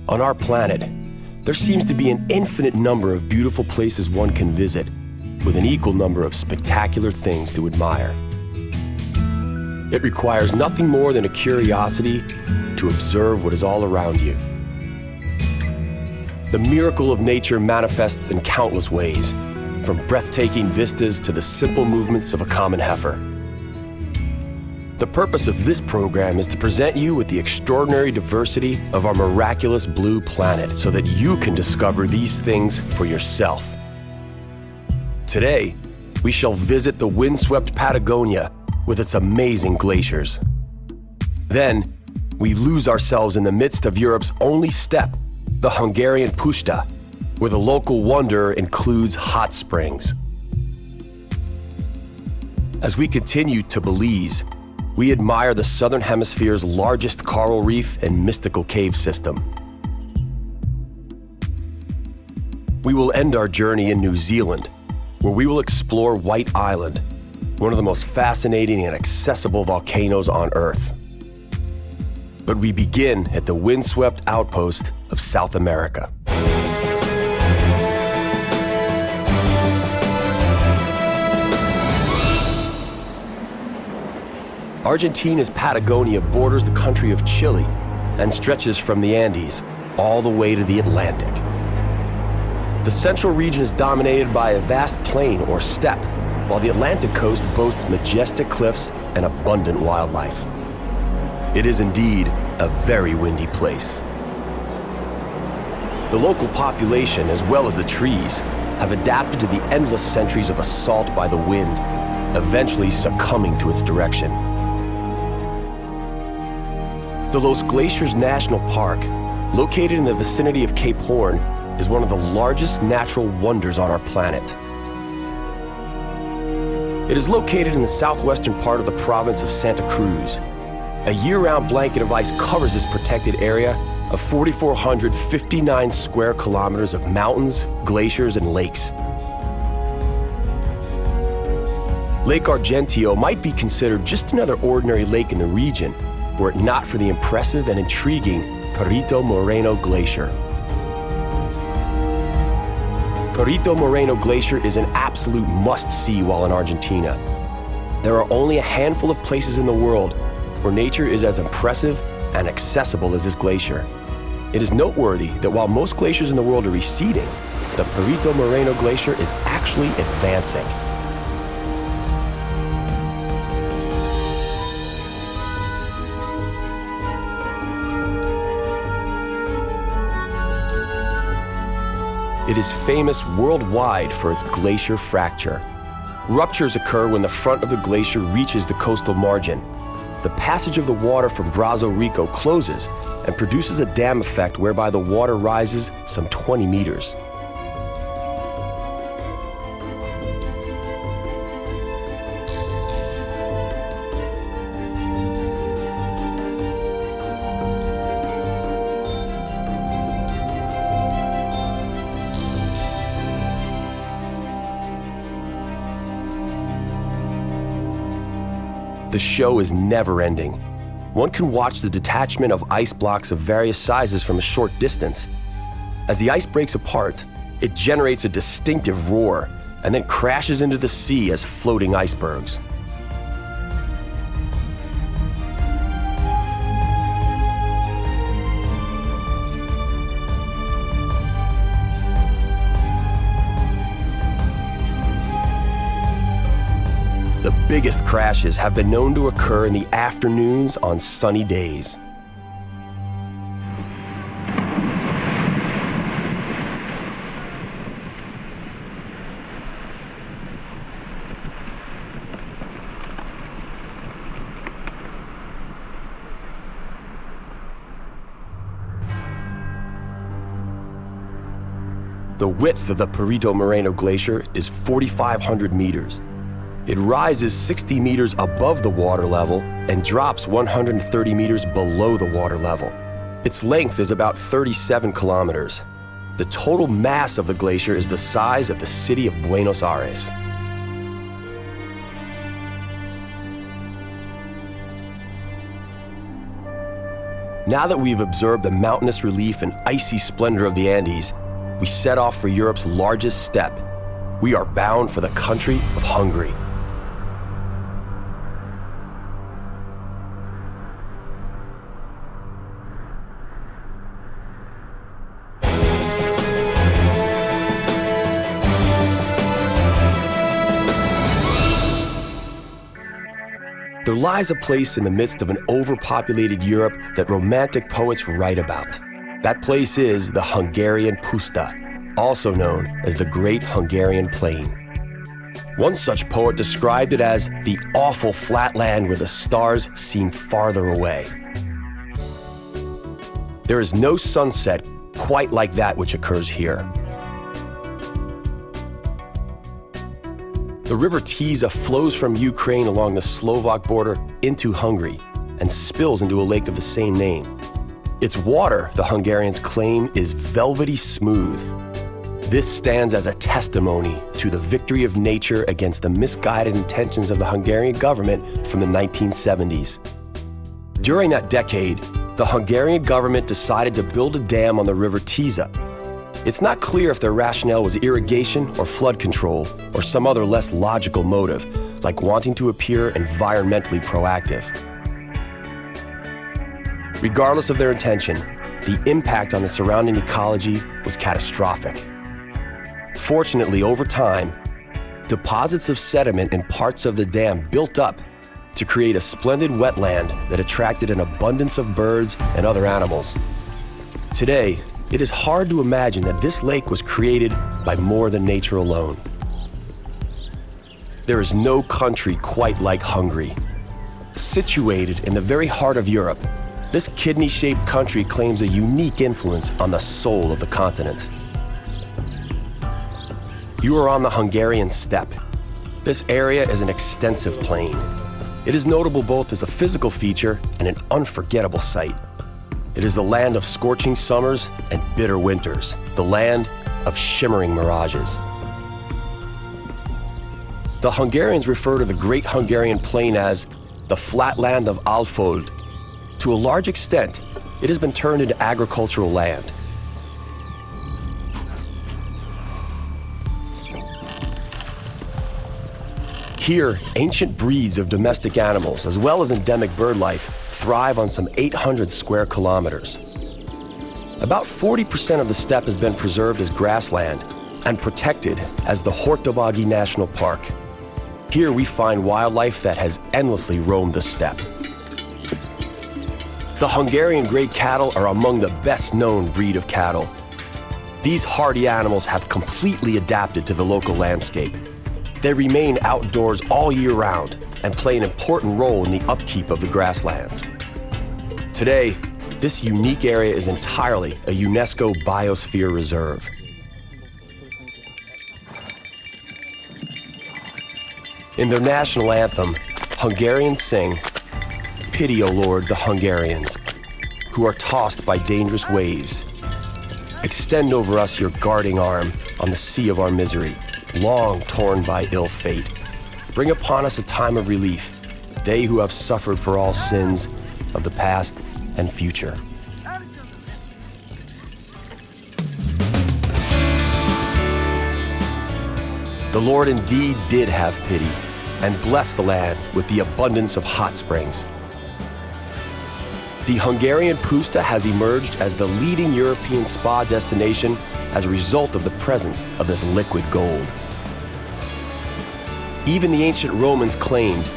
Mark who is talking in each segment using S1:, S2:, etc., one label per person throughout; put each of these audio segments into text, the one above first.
S1: On our planet, there seems to be an infinite number of beautiful places one can visit, with an equal number of spectacular things to admire. It requires nothing more than a curiosity to observe what is all around you. The miracle of nature manifests in countless ways, from breathtaking vistas to the simple movements of a common heifer. The purpose of this program is to present you with the extraordinary diversity of our miraculous blue planet so that you can discover these things for yourself. Today, we shall visit the windswept Patagonia with its amazing glaciers. Then, we lose ourselves in the midst of Europe's only steppe, the Hungarian Puszta, where the local wonder includes hot springs. As we continue to Belize, we admire the Southern Hemisphere's largest coral reef and mystical cave system. We will end our journey in New Zealand, where we will explore White Island, one of the most fascinating and accessible volcanoes on Earth. But we begin at the windswept outpost of South America. Argentina's Patagonia borders the country of Chile and stretches from the Andes all the way to the Atlantic. The central region is dominated by a vast plain or steppe, while the Atlantic coast boasts majestic cliffs and abundant wildlife. It is indeed a very windy place. The local population, as well as the trees, have adapted to the endless centuries of assault by the wind, eventually succumbing to its direction. The Los Glaciers National Park, located in the vicinity of Cape Horn, is one of the largest natural wonders on our planet. It is located in the southwestern part of the province of Santa Cruz. A year-round blanket of ice covers this protected area of 4,459 square kilometers of mountains, glaciers, and lakes. Lake Argentio might be considered just another ordinary lake in the region, were it not for the impressive and intriguing Perito Moreno Glacier. Perito Moreno Glacier is an absolute must-see while in Argentina. There are only a handful of places in the world where nature is as impressive and accessible as this glacier. It is noteworthy that while most glaciers in the world are receding, the Perito Moreno Glacier is actually advancing. It is famous worldwide for its glacier fracture. Ruptures occur when the front of the glacier reaches the coastal margin. The passage of the water from Brazo Rico closes and produces a dam effect whereby the water rises some 20 meters. The show is never-ending. One can watch the detachment of ice blocks of various sizes from a short distance. As the ice breaks apart, it generates a distinctive roar and then crashes into the sea as floating icebergs. The biggest crashes have been known to occur in the afternoons on sunny days. The width of the Perito Moreno Glacier is 4,500 meters. It rises 60 meters above the water level and drops 130 meters below the water level. Its length is about 37 kilometers. The total mass of the glacier is the size of the city of Buenos Aires. Now that we've observed the mountainous relief and icy splendor of the Andes, we set off for Europe's largest steppe. We are bound for the country of Hungary. There lies a place in the midst of an overpopulated Europe that romantic poets write about. That place is the Hungarian Puszta, also known as the Great Hungarian Plain. One such poet described it as the awful flat land where the stars seem farther away. There is no sunset quite like that which occurs here. The river Pustza flows from Ukraine along the Slovak border into Hungary and spills into a lake of the same name. Its water, the Hungarians claim, is velvety smooth. This stands as a testimony to the victory of nature against the misguided intentions of the Hungarian government from the 1970s. During that decade, the Hungarian government decided to build a dam on the river Pustza. It's not clear if their rationale was irrigation or flood control or some other less logical motive, like wanting to appear environmentally proactive. Regardless of their intention, the impact on the surrounding ecology was catastrophic. Fortunately, over time, deposits of sediment in parts of the dam built up to create a splendid wetland that attracted an abundance of birds and other animals. Today, it is hard to imagine that this lake was created by more than nature alone. There is no country quite like Hungary. Situated in the very heart of Europe, this kidney-shaped country claims a unique influence on the soul of the continent. You are on the Hungarian steppe. This area is an extensive plain. It is notable both as a physical feature and an unforgettable sight. It is the land of scorching summers and bitter winters, the land of shimmering mirages. The Hungarians refer to the Great Hungarian Plain as the flatland of Alföld. To a large extent, it has been turned into agricultural land. Here, ancient breeds of domestic animals, as well as endemic bird life, thrive on some 800 square kilometers. About 40% of the steppe has been preserved as grassland and protected as the Hortobágy National Park. Here we find wildlife that has endlessly roamed the steppe. The Hungarian grey cattle are among the best-known breed of cattle. These hardy animals have completely adapted to the local landscape. They remain outdoors all year round and play an important role in the upkeep of the grasslands. Today, this unique area is entirely a UNESCO Biosphere Reserve. In their national anthem, Hungarians sing, "Pity, O Lord, the Hungarians, who are tossed by dangerous waves. Extend over us your guarding arm on the sea of our misery, long torn by ill fate. Bring upon us a time of relief, they who have suffered for all sins of the past and future." The Lord indeed did have pity and blessed the land with the abundance of hot springs. The Hungarian Puszta has emerged as the leading European spa destination as a result of the presence of this liquid gold. Even the ancient Romans claimed,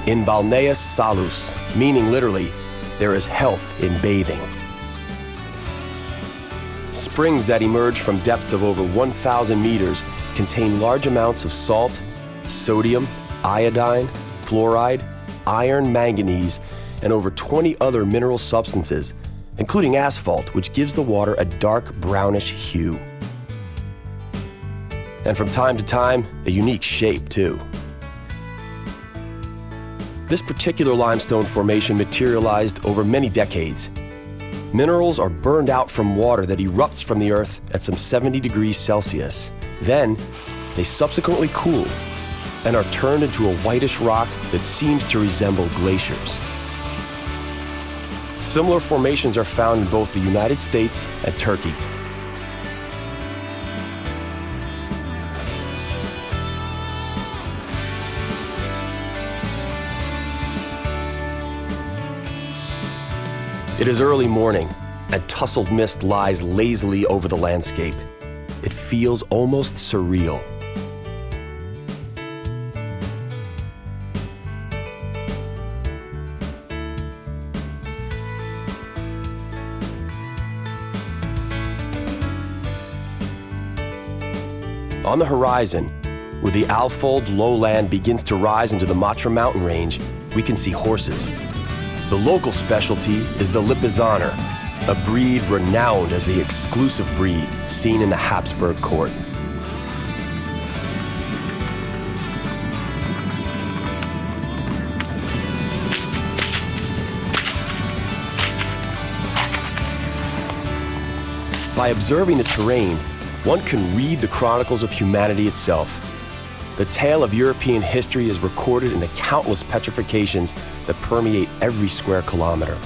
S1: "In balneus salus," meaning literally, there is health in bathing. Springs that emerge from depths of over 1,000 meters contain large amounts of salt, sodium, iodine, fluoride, iron, manganese, and over 20 other mineral substances, including asphalt, which gives the water a dark brownish hue. And from time to time, a unique shape too. This particular limestone formation materialized over many decades. Minerals are burned out from water that erupts from the earth at some 70 degrees Celsius. Then, they subsequently cool and are turned into a whitish rock that seems to resemble glaciers. Similar formations are found in both the United States and Turkey. It is early morning, and tousled mist lies lazily over the landscape. It feels almost surreal. On the horizon, where the Alfold lowland begins to rise into the Matra mountain range, we can see horses. The local specialty is the Lipizzaner, a breed renowned as the exclusive breed seen in the Habsburg court. By observing the terrain, one can read the chronicles of humanity itself. The tale of European history is recorded in the countless petrifications that permeate every square kilometer.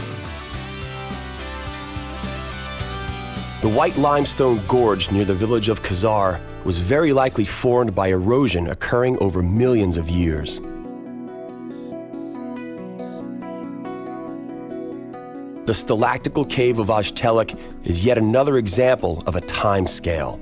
S1: The White Limestone Gorge near the village of Khazar was very likely formed by erosion occurring over millions of years. The stalactical cave of Ojtelik is yet another example of a time scale.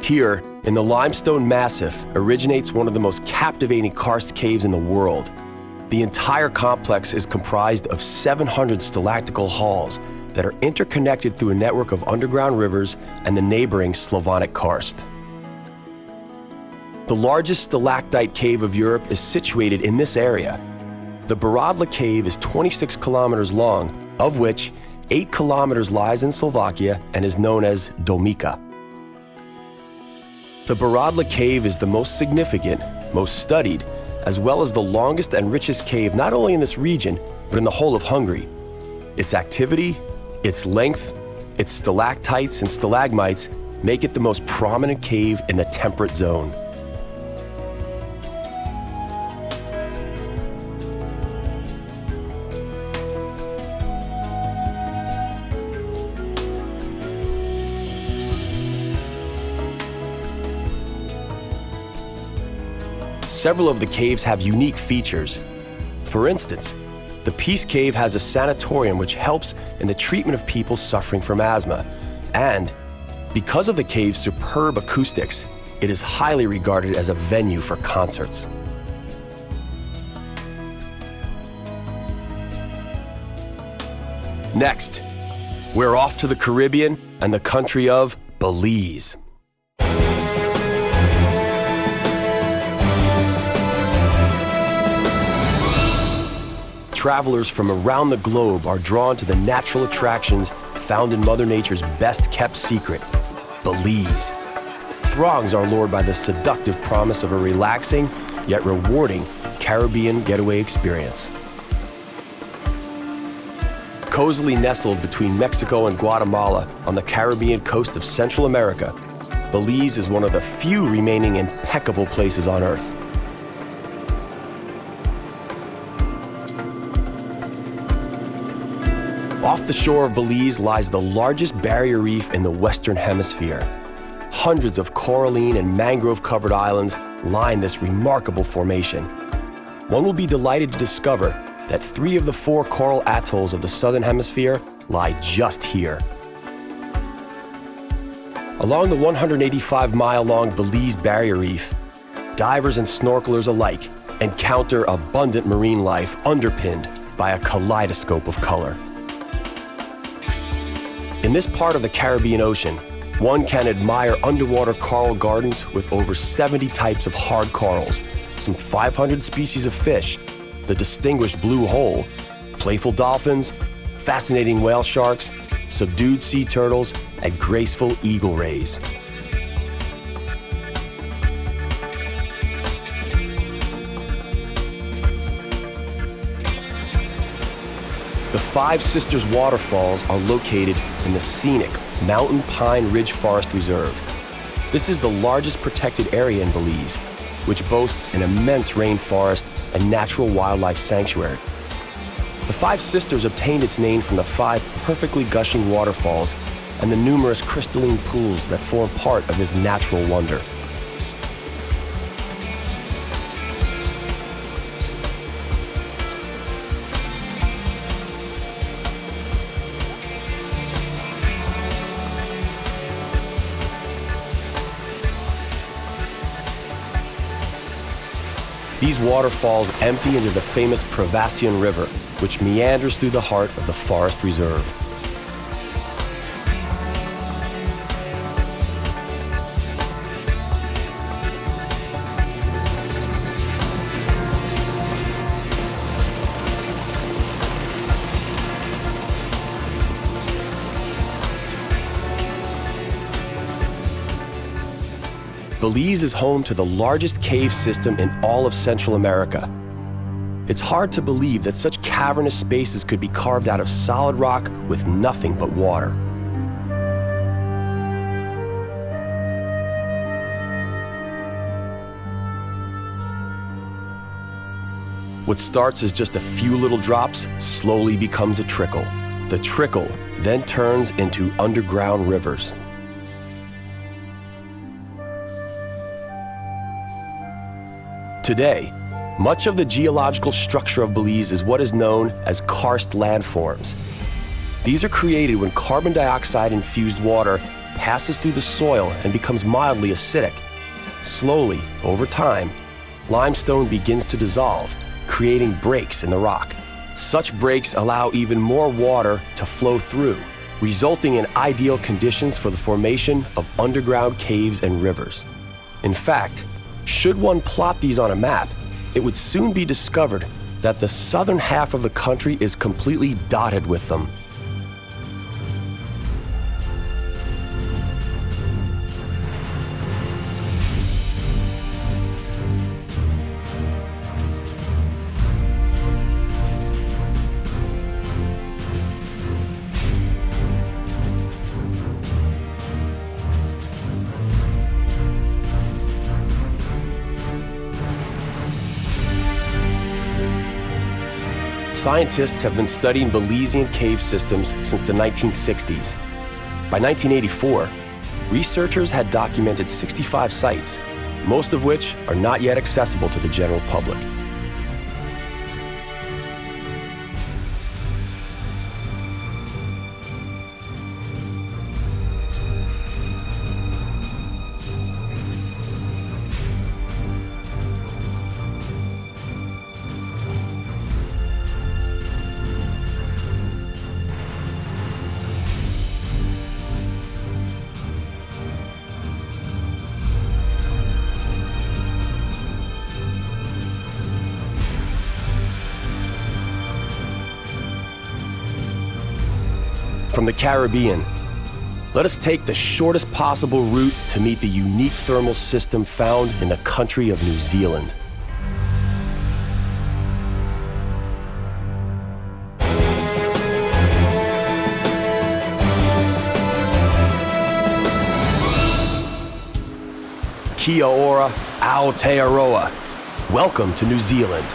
S1: Here, in the limestone massif, originates one of the most captivating karst caves in the world. The entire complex is comprised of 700 stalactical halls that are interconnected through a network of underground rivers and the neighboring Slavonic karst. The largest stalactite cave of Europe is situated in this area. The Baradla cave is 26 kilometers long, of which 8 kilometers lies in Slovakia and is known as Domica. The Baradla cave is the most significant, most studied, as well as the longest and richest cave not only in this region, but in the whole of Hungary. Its activity, its length, its stalactites and stalagmites make it the most prominent cave in the temperate zone. Several of the caves have unique features. For instance, the Peace Cave has a sanatorium which helps in the treatment of people suffering from asthma. And because of the cave's superb acoustics, it is highly regarded as a venue for concerts. Next, we're off to the Caribbean and the country of Belize. Travelers from around the globe are drawn to the natural attractions found in Mother Nature's best-kept secret, Belize. Throngs are lured by the seductive promise of a relaxing, yet rewarding, Caribbean getaway experience. Cozily nestled between Mexico and Guatemala on the Caribbean coast of Central America, Belize is one of the few remaining impeccable places on Earth. Off the shore of Belize lies the largest barrier reef in the Western Hemisphere. Hundreds of coralline and mangrove-covered islands line this remarkable formation. One will be delighted to discover that 3 of the 4 coral atolls of the Southern Hemisphere lie just here. Along the 185-mile-long Belize Barrier Reef, divers and snorkelers alike encounter abundant marine life underpinned by a kaleidoscope of color. In this part of the Caribbean Ocean, one can admire underwater coral gardens with over 70 types of hard corals, some 500 species of fish, the distinguished blue hole, playful dolphins, fascinating whale sharks, subdued sea turtles, and graceful eagle rays. The Five Sisters waterfalls are located in the scenic Mountain Pine Ridge Forest Reserve. This is the largest protected area in Belize, which boasts an immense rainforest and natural wildlife sanctuary. The Five Sisters obtained its name from the five perfectly gushing waterfalls and the numerous crystalline pools that form part of this natural wonder. These waterfalls empty into the famous Provacian River, which meanders through the heart of the forest reserve. Belize is home to the largest cave system in all of Central America. It's hard to believe that such cavernous spaces could be carved out of solid rock with nothing but water. What starts as just a few little drops slowly becomes a trickle. The trickle then turns into underground rivers. Today, much of the geological structure of Belize is what is known as karst landforms. These are created when carbon dioxide-infused water passes through the soil and becomes mildly acidic. Slowly, over time, limestone begins to dissolve, creating breaks in the rock. Such breaks allow even more water to flow through, resulting in ideal conditions for the formation of underground caves and rivers. In fact, should one plot these on a map, it would soon be discovered that the southern half of the country is completely dotted with them. Scientists have been studying Belizean cave systems since the 1960s. By 1984, researchers had documented 65 sites, most of which are not yet accessible to the general public. From the Caribbean, let us take the shortest possible route to meet the unique thermal system found in the country of New Zealand. Kia ora, Aotearoa. Welcome to New Zealand.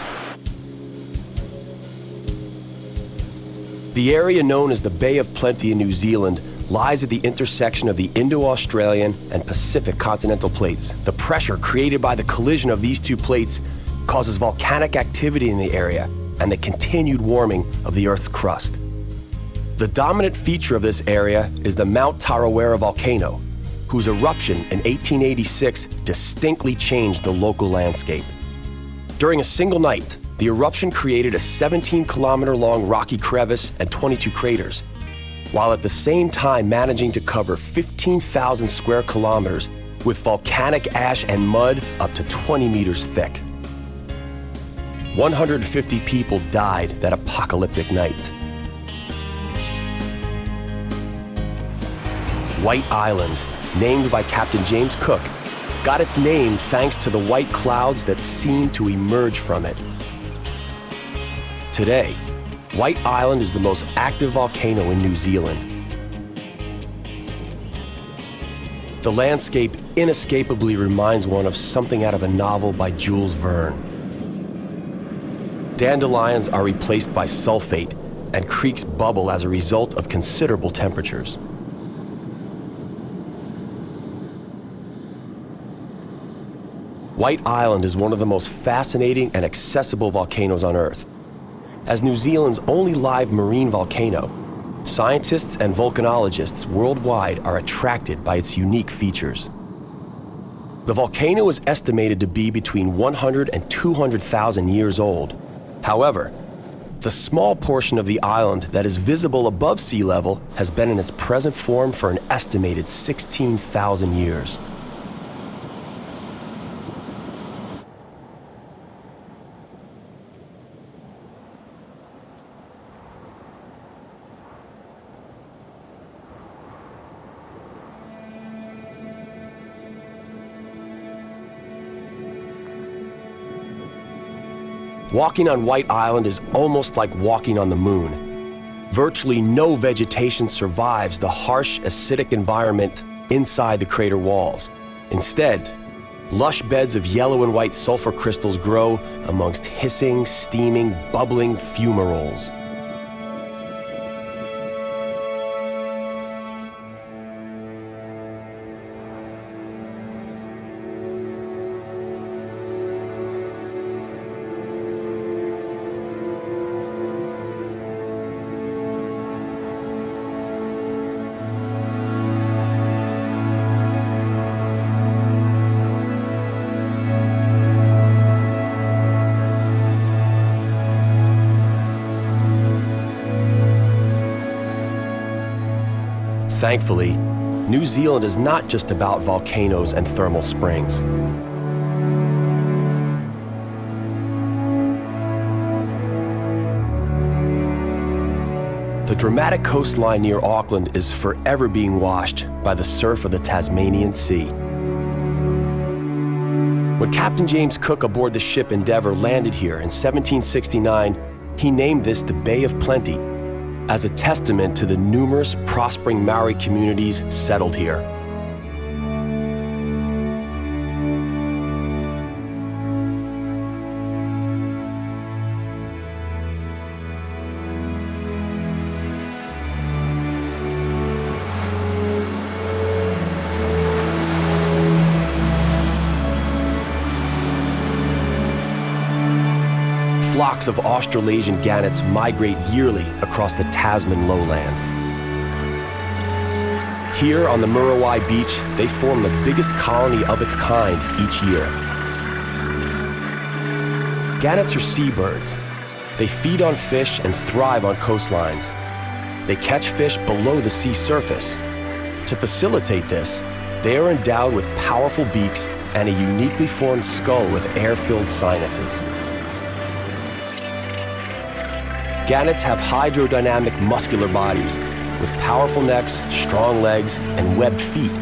S1: The area known as the Bay of Plenty in New Zealand lies at the intersection of the Indo-Australian and Pacific continental plates. The pressure created by the collision of these two plates causes volcanic activity in the area and the continued warming of the Earth's crust. The dominant feature of this area is the Mount Tarawera volcano, whose eruption in 1886 distinctly changed the local landscape. During a single night, the eruption created a 17-kilometer-long rocky crevice and 22 craters, while at the same time managing to cover 15,000 square kilometers with volcanic ash and mud up to 20 meters thick. 150 people died that apocalyptic night. White Island, named by Captain James Cook, got its name thanks to the white clouds that seemed to emerge from it. Today, White Island is the most active volcano in New Zealand. The landscape inescapably reminds one of something out of a novel by Jules Verne. Dandelions are replaced by sulfate, and creeks bubble as a result of considerable temperatures. White Island is one of the most fascinating and accessible volcanoes on Earth. As New Zealand's only live marine volcano, scientists and volcanologists worldwide are attracted by its unique features. The volcano is estimated to be between 100 and 200,000 years old. However, the small portion of the island that is visible above sea level has been in its present form for an estimated 16,000 years. Walking on White Island is almost like walking on the moon. Virtually no vegetation survives the harsh, acidic environment inside the crater walls. Instead, lush beds of yellow and white sulfur crystals grow amongst hissing, steaming, bubbling fumaroles. Thankfully, New Zealand is not just about volcanoes and thermal springs. The dramatic coastline near Auckland is forever being washed by the surf of the Tasmanian Sea. When Captain James Cook aboard the ship Endeavour landed here in 1769, he named this the Bay of Plenty, as a testament to the numerous prospering Maori communities settled here. Flocks of Australasian gannets migrate yearly across the Tasman lowland. Here on the Muriwai Beach, they form the biggest colony of its kind each year. Gannets are seabirds. They feed on fish and thrive on coastlines. They catch fish below the sea surface. To facilitate this, they are endowed with powerful beaks and a uniquely formed skull with air-filled sinuses. Gannets have hydrodynamic muscular bodies with powerful necks, strong legs, and webbed feet.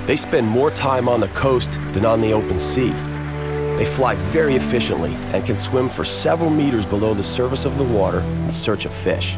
S1: They spend more time on the coast than on the open sea. They fly very efficiently and can swim for several meters below the surface of the water in search of fish.